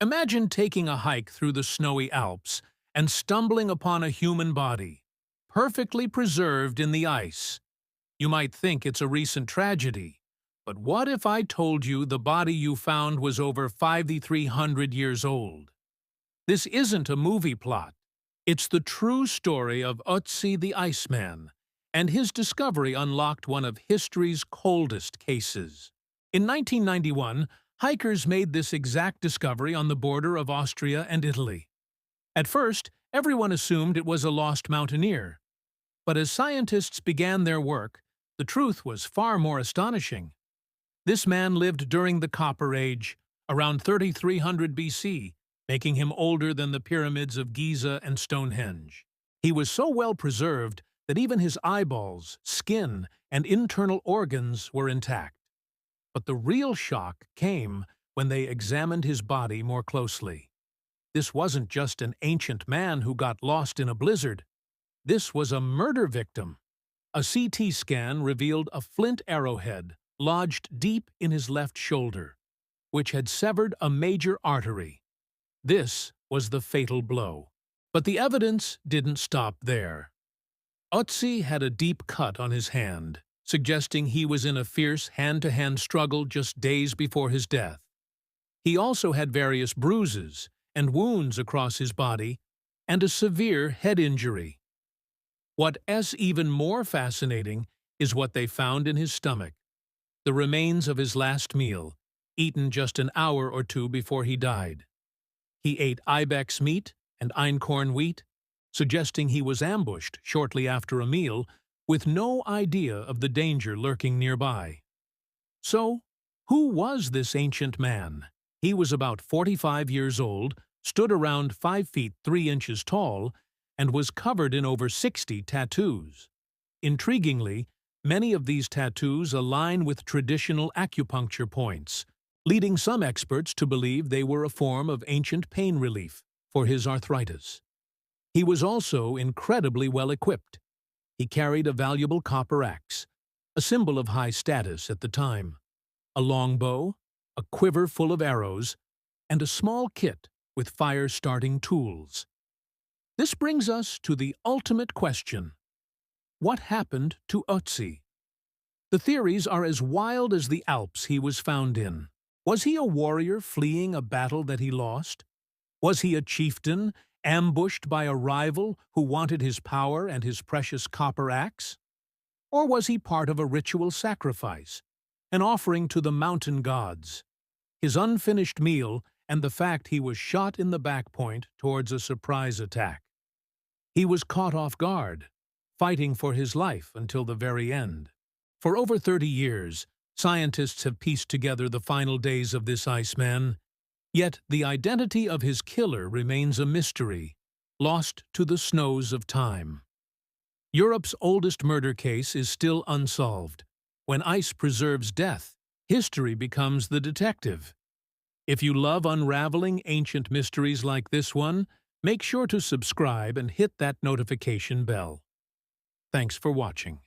Imagine taking a hike through the snowy Alps and stumbling upon a human body, perfectly preserved in the ice. You might think it's a recent tragedy, but what if I told you the body you found was over 5,300 years old? This isn't a movie plot. It's the true story of Ötzi the Iceman, and his discovery unlocked one of history's coldest cases. In 1991, hikers made this exact discovery on the border of Austria and Italy. At first, everyone assumed it was a lost mountaineer. But as scientists began their work, the truth was far more astonishing. This man lived during the Copper Age, around 3300 BC, making him older than the pyramids of Giza and Stonehenge. He was so well preserved that even his eyeballs, skin, and internal organs were intact. But the real shock came when they examined his body more closely. This wasn't just an ancient man who got lost in a blizzard. This was a murder victim. A CT scan revealed a flint arrowhead lodged deep in his left shoulder, which had severed a major artery. This was the fatal blow. But the evidence didn't stop there. Ötzi had a deep cut on his hand, suggesting he was in a fierce hand-to-hand struggle just days before his death. He also had various bruises and wounds across his body, and a severe head injury. What's even more fascinating is what they found in his stomach, the remains of his last meal, eaten just an hour or two before he died. He ate ibex meat and einkorn wheat, suggesting he was ambushed shortly after a meal with no idea of the danger lurking nearby. So, who was this ancient man? He was about 45 years old, stood around 5 feet 3 inches tall, and was covered in over 60 tattoos. Intriguingly, many of these tattoos align with traditional acupuncture points, leading some experts to believe they were a form of ancient pain relief for his arthritis. He was also incredibly well equipped. He carried a valuable copper axe, a symbol of high status at the time, a long bow, a quiver full of arrows, and a small kit with fire-starting tools. This brings us to the ultimate question. What happened to Ötzi? The theories are as wild as the Alps he was found in. Was he a warrior fleeing a battle that he lost? Was he a chieftain ambushed by a rival who wanted his power and his precious copper axe? Or was he part of a ritual sacrifice, an offering to the mountain gods? His unfinished meal and the fact he was shot in the back point towards a surprise attack. He was caught off guard, fighting for his life until the very end. For over 30 years, scientists have pieced together the final days of this Iceman, yet the identity of his killer remains a mystery, lost to the snows of time. Europe's oldest murder case is still unsolved. When ice preserves death, history becomes the detective. If you love unraveling ancient mysteries like this one, make sure to subscribe and hit that notification bell. Thanks for watching.